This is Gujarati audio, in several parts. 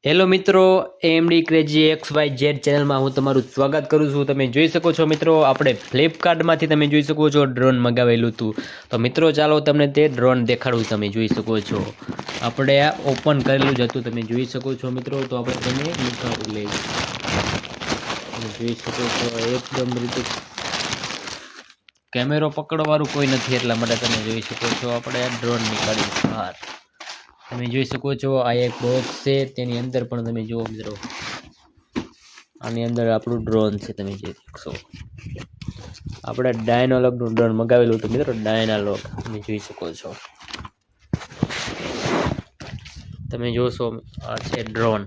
હેલો મિત્રો, એમડી ક્રેઝી XYZ ચેનલમાં હું તમારું સ્વાગત કરું છું। તમે જોઈ શકો છો મિત્રો, આપણે ફ્લિપકાર્ટમાંથી તમે જોઈ શકો છો ડ્રોન મંગાવેલું હતું। તો મિત્રો ચાલો તમને તે ડ્રોન દેખાડું। તમે જોઈ શકો છો આપણે આ ઓપન કરેલું જ હતું, તમે જોઈ શકો છો મિત્રો। તો આપણે તેને નીકાળી લઈએ। તમે જોઈ શકો છો એકદમ રીતે કેમેરો પકડવાળું કોઈ નથી, એટલા માટે તમે જોઈ શકો છો આપણે આ ડ્રોન નીકાળી બહાર। તમે જોઈ શકો છો આ એક બોક્સ છે, તેની અંદર પણ તમે જુઓ મિત્રો, આની અંદર આપણું ડ્રોન છે। તમે જોઈ શકશો આપણે ડાયનાલોગનું ડ્રોન મગાવેલું હતું મિત્રો, ડાયનાલોગ તમે જોઈ શકો છો। તમે જોશો આ છે ડ્રોન।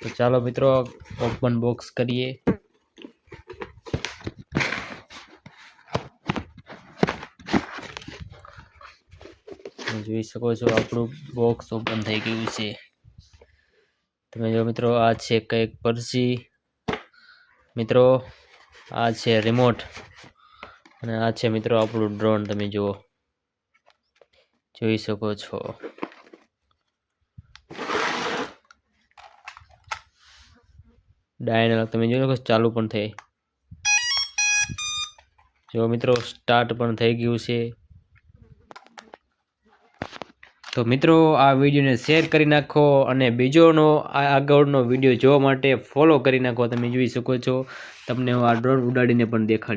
તો ચાલો મિત્રો ઓપન બોક્સ કરીએ। તમે જોઈ શકો છો આપણું બોક્સ ઓપન થઈ ગયું છે। તમે જો મિત્રો આ છે કંઈક પરસી મિત્રો, આ છે રિમોટ અને આ છે મિત્રો આપણું ડ્રોન। તમે જુઓ જોઈ શકો છો ડાયનાલોગ। તમે જોઈ શકો ચાલુ પણ થઈ, જો મિત્રો સ્ટાર્ટ પણ થઈ ગયું છે। તો મિત્રો આ વિડીયોને શેર કરી નાખો અને બીજોનો આગળનો વિડીયો જોવા માટે ફોલો કરી નાખો। તમે જોઈ શકો છો તમને હું આ ડ્રોન ઉડાડીને પણ દેખાડી।